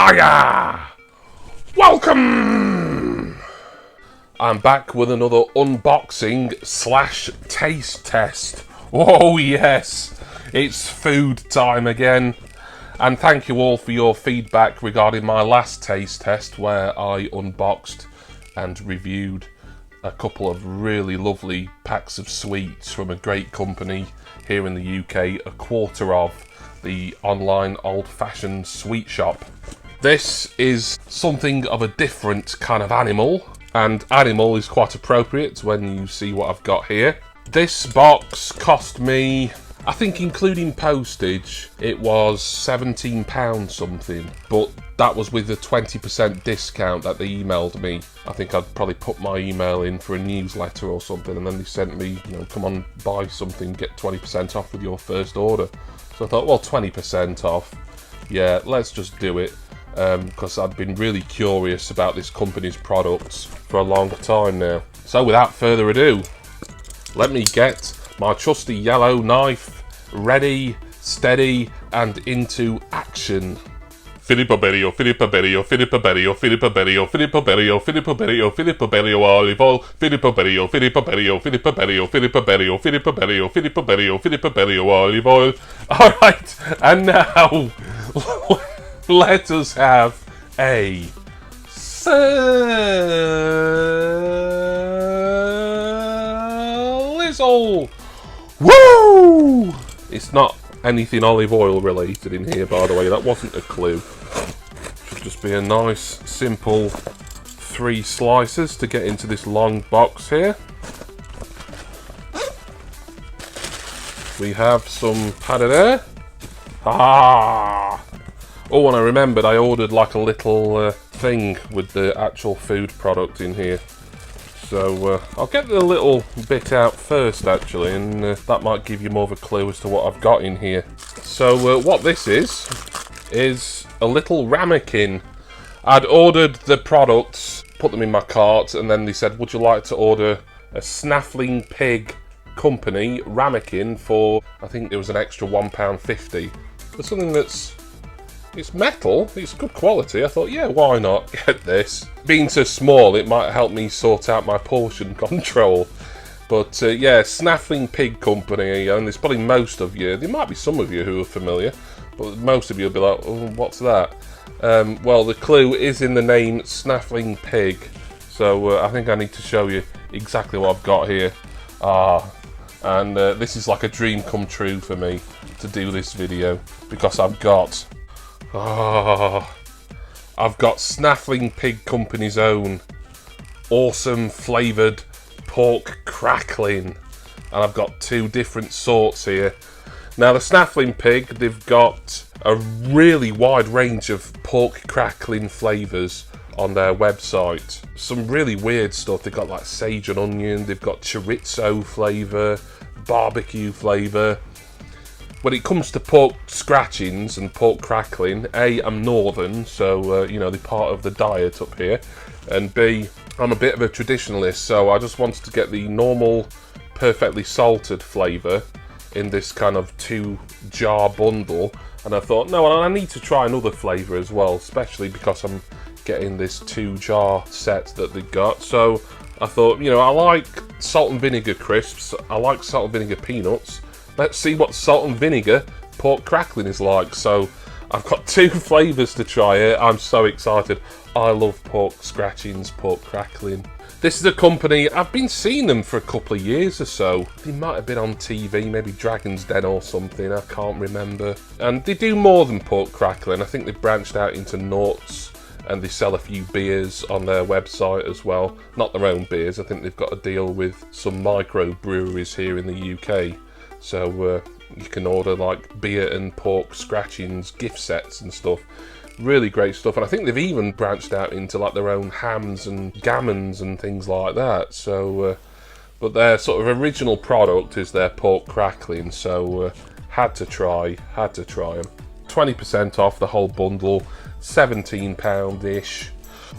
Hiya! Welcome! I'm back with another unboxing slash taste test. Oh yes, it's food time again. And thank you all for your feedback regarding my last taste test where I unboxed and reviewed a couple of really lovely packs of sweets from a great company here in the UK, a quarter of the online old-fashioned sweet shop. This is something of a different kind of animal, and animal is quite appropriate when you see what I've got here. This box cost me, I think including postage, it was £17 something, but that was with a 20% discount that they emailed me. I think I'd probably put my email in for a newsletter or something, and then they sent me, come on, buy something, get 20% off with your first order. So I thought, well, 20% off, yeah, let's just do it, because I've been really curious about this company's products for a long time now. So without further ado, let me get my trusty yellow knife ready, steady, and into action. Filippo Berio, Filippo Berio, Filippo Berio, Filippo Berio, Filippo Berio, Filippo Berio, Filippo Berio olive oil, Filippo Berio, Filippo Berio, Filippo Berio, Filippo Berio, Filippo Berio, Filippo Berio, Filippo Berio olive oil. Alright, and now let us have a sizzle. Woo! It's not anything olive oil related in here, by the way, that wasn't a clue. Should just be a nice simple 3 slices to get into this long box here. We have some padded air. Ah! Oh, and I remembered I ordered like a little thing with the actual food product in here. So I'll get the little bit out first actually, and that might give you more of a clue as to what I've got in here. So what this is a little ramekin. I'd ordered the products, put them in my cart, and then they said, would you like to order a Snaffling pig company ramekin for, I think it was an extra £1.50. For something that's, it's metal, it's good quality. I thought, yeah, why not get this? Being so small, it might help me sort out my portion control. But yeah, Snaffling Pig Company, and there's probably most of you, there might be some of you who are familiar, but most of you will be like, oh, what's that? Well, the clue is in the name Snaffling Pig. So I think I need to show you exactly what I've got here. And this is like a dream come true for me to do this video, because I've got Snaffling Pig Company's own awesome flavoured pork crackling, and I've got 2 different sorts here. Now the Snaffling Pig, they've got a really wide range of pork crackling flavours on their website. Some really weird stuff. They've got like sage and onion, they've got chorizo flavour, barbecue flavour. When it comes to pork scratchings and pork crackling, A, I'm northern, so, they're part of the diet up here, and B, I'm a bit of a traditionalist, so I just wanted to get the normal, perfectly salted flavour in this kind of 2-jar bundle, and I thought, no, I need to try another flavour as well, especially because I'm getting this 2-jar set that they got. So I thought, I like salt and vinegar crisps, I like salt and vinegar peanuts. Let's see what salt and vinegar pork crackling is like. So I've got 2 flavours to try here. I'm so excited. I love pork scratchings, pork crackling. This is a company, I've been seeing them for a couple of years or so. They might have been on TV, maybe Dragon's Den or something, I can't remember. And they do more than pork crackling. I think they've branched out into nuts, and they sell a few beers on their website as well. Not their own beers, I think they've got a deal with some micro breweries here in the UK. So you can order like beer and pork scratchings, gift sets and stuff. Really great stuff. And I think they've even branched out into like their own hams and gammons and things like that. So, but their sort of original product is their pork crackling. So had to try them. 20% off the whole bundle, £17-ish.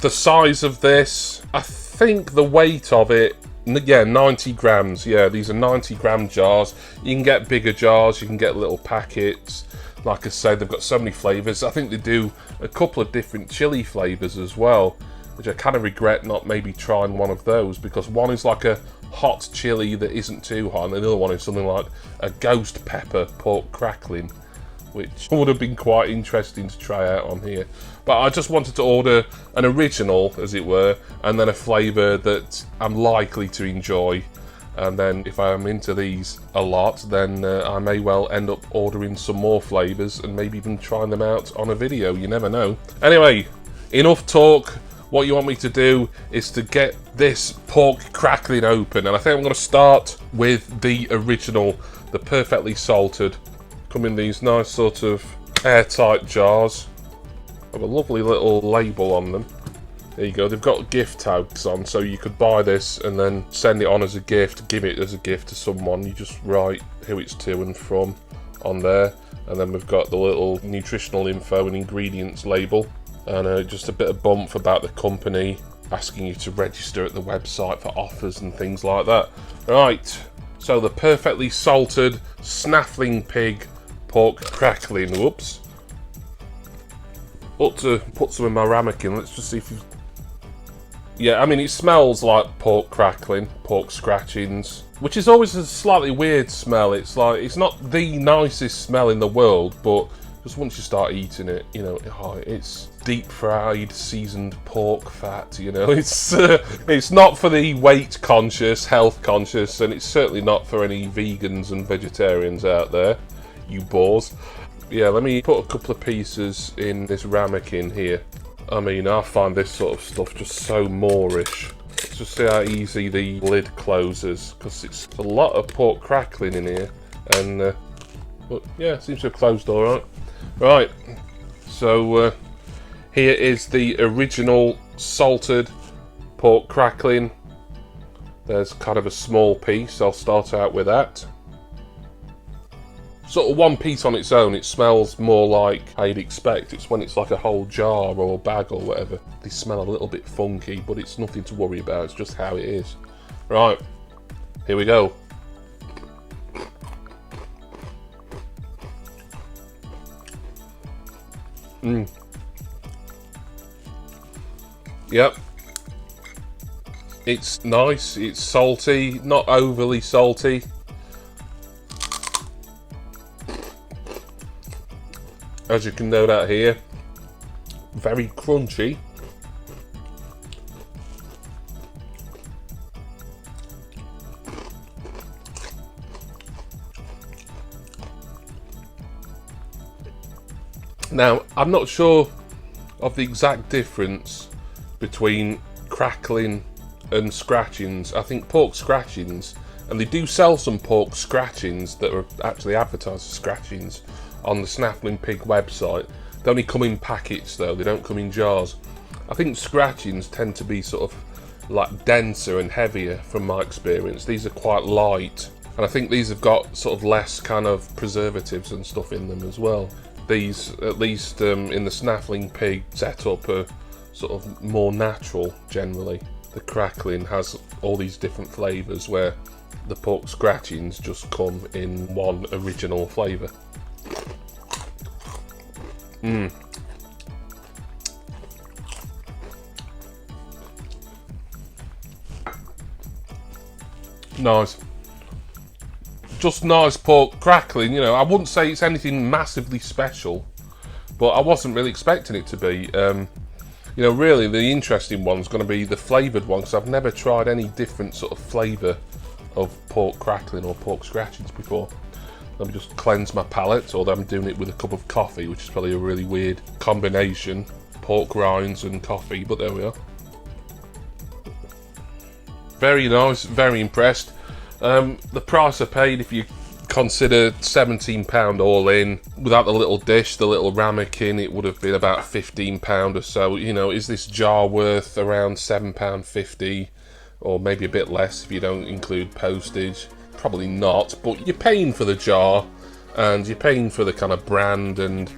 The size of this, I think the weight of it Yeah, 90 grams. Yeah, these are 90-gram jars. You can get bigger jars, you can get little packets. Like I say, they've got so many flavours. I think they do a couple of different chili flavours as well, which I kind of regret not maybe trying one of those, because one is like a hot chili that isn't too hot, and the other one is something like a ghost pepper pork crackling, which would have been quite interesting to try out on here. But I just wanted to order an original, as it were, and then a flavour that I'm likely to enjoy. And then if I'm into these a lot, then I may well end up ordering some more flavours and maybe even trying them out on a video. You never know. Anyway, enough talk. What you want me to do is to get this pork crackling open. And I think I'm going to start with the original, the perfectly salted. Come in these nice sort of airtight jars. Have a lovely little label on them. There you go, they've got gift tags on, so you could buy this and then send it on as a gift, give it as a gift to someone. You just write who it's to and from on there. And then we've got the little nutritional info and ingredients label. And just a bit of bump about the company, asking you to register at the website for offers and things like that. Right, so the perfectly salted Snaffling pig pork crackling. Whoops. Ought to put some in my ramekin. Let's just see if you've... Yeah, I mean, it smells like pork crackling, pork scratchings, which is always a slightly weird smell. It's like, it's not the nicest smell in the world, but just once you start eating it, you know, it's deep fried, seasoned pork fat, you know. It's not for the weight conscious, health conscious, and it's certainly not for any vegans and vegetarians out there, you bores. Yeah, let me put a couple of pieces in this ramekin here. I mean, I find this sort of stuff just so Moorish. Let's just see how easy the lid closes, because it's a lot of pork crackling in here. And, but yeah, it seems to have closed all right. Right, so here is the original salted pork crackling. There's kind of a small piece. I'll start out with that. Sort of one piece on its own, it smells more like how you'd expect. It's when it's like a whole jar or a bag or whatever. They smell a little bit funky, but it's nothing to worry about. It's just how it is. Right, here we go. Yep. It's nice, it's salty, not overly salty. As you can note out here, very crunchy. Now, I'm not sure of the exact difference between crackling and scratchings. I think pork scratchings, and they do sell some pork scratchings that are actually advertised as scratchings on the Snaffling Pig website. They only come in packets though, they don't come in jars. I think scratchings tend to be sort of like denser and heavier from my experience. These are quite light, and I think these have got sort of less kind of preservatives and stuff in them as well. These, at least in the Snaffling Pig setup, are sort of more natural generally. The crackling has all these different flavours, where the pork scratchings just come in one original flavour. Nice. Just nice pork crackling, you know. I wouldn't say it's anything massively special, but I wasn't really expecting it to be. You know, really the interesting one's going to be the flavoured one, because I've never tried any different sort of flavour of pork crackling or pork scratchings before. Let me just cleanse my palate, although I'm doing it with a cup of coffee, which is probably a really weird combination. Pork rinds and coffee, but there we are. Very nice, very impressed. The price I paid, if you consider £17 all in, without the little dish, the little ramekin, it would have been about £15 or so. You know, is this jar worth around £7.50, or maybe a bit less if you don't include postage? Probably not, but you're paying for the jar, and you're paying for the kind of brand, and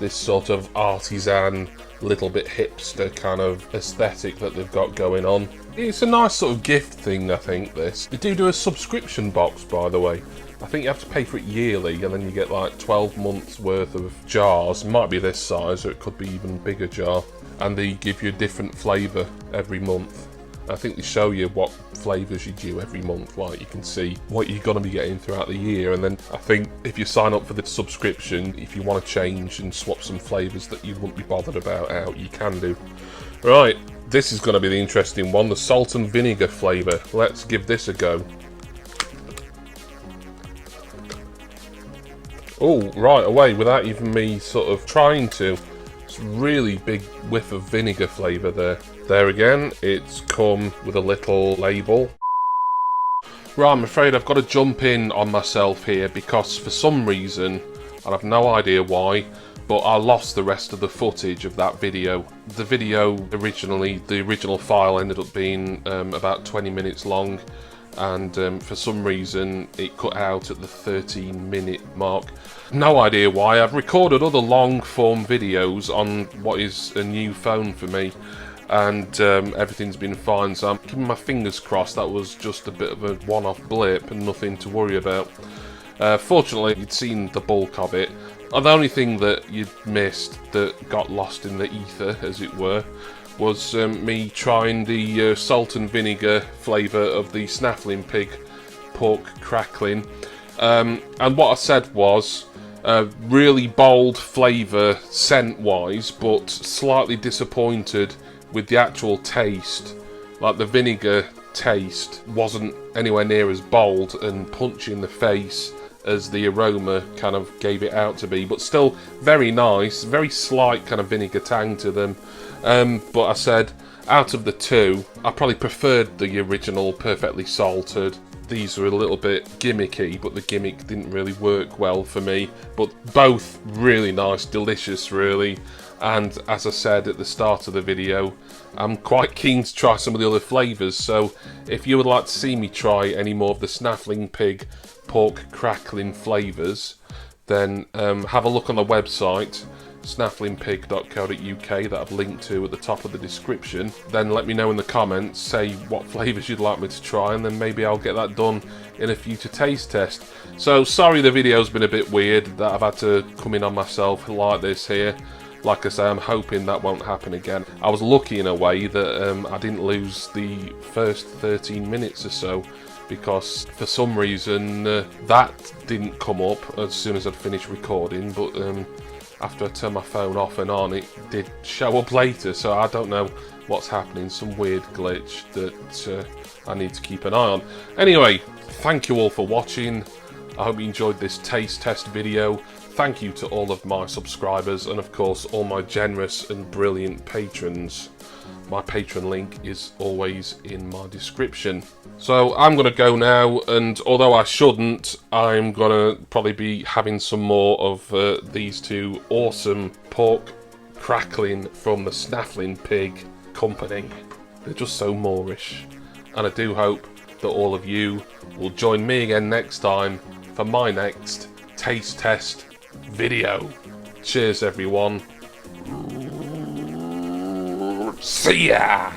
this sort of artisan, little bit hipster kind of aesthetic that they've got going on. It's a nice sort of gift thing, I think, this. They do a subscription box, by the way. I think you have to pay for it yearly, and then you get like 12 months worth of jars. It might be this size, or it could be even bigger jar. And they give you a different flavour every month. I think they show you what flavours you do every month, like you can see what you're going to be getting throughout the year. And then I think if you sign up for the subscription, if you want to change and swap some flavours that you wouldn't be bothered about out, you can do. Right, this is going to be the interesting one, the salt and vinegar flavour. Let's give this a go. Oh, right away, without even me sort of trying to. It's a really big whiff of vinegar flavour there. There again, it's come with a little label. Right, I'm afraid I've got to jump in on myself here because for some reason, and I've no idea why, but I lost the rest of the footage of that video. The video originally, the original file ended up being about 20 minutes long, and for some reason it cut out at the 13-minute mark. No idea why. I've recorded other long form videos on what is a new phone for me, and everything's been fine, so I'm keeping my fingers crossed that was just a bit of a one-off blip and nothing to worry about. Fortunately, you'd seen the bulk of it. And the only thing that you'd missed that got lost in the ether, as it were, was me trying the salt and vinegar flavour of the Snaffling pig pork crackling. And what I said was really bold flavour scent-wise, but slightly disappointed with the actual taste. Like the vinegar taste wasn't anywhere near as bold and punchy in the face as the aroma kind of gave it out to be, but still very nice, very slight kind of vinegar tang to them. But I said, out of the two, I probably preferred the original perfectly salted. These were a little bit gimmicky, but the gimmick didn't really work well for me. But both really nice, delicious really. And as I said at the start of the video, I'm quite keen to try some of the other flavours. So if you would like to see me try any more of the Snaffling pig pork crackling flavours, then have a look on the website, snafflingpig.co.uk, that I've linked to at the top of the description. Then let me know in the comments, say what flavours you'd like me to try, and then maybe I'll get that done in a future taste test. So sorry the video's been a bit weird, that I've had to come in on myself like this here. Like I say, I'm hoping that won't happen again. I was lucky in a way that I didn't lose the first 13 minutes or so, because for some reason that didn't come up as soon as I'd finished recording, but after I turned my phone off and on, it did show up later, so I don't know what's happening, some weird glitch that I need to keep an eye on. Anyway, thank you all for watching. I hope you enjoyed this taste test video. Thank you to all of my subscribers, and of course all my generous and brilliant patrons. My Patreon link is always in my description. So I'm going to go now, and although I shouldn't, I'm going to probably be having some more of these two awesome pork crackling from the Snaffling pig company. They're just so Moorish. And I do hope that all of you will join me again next time for my next taste test video. Cheers everyone. See ya!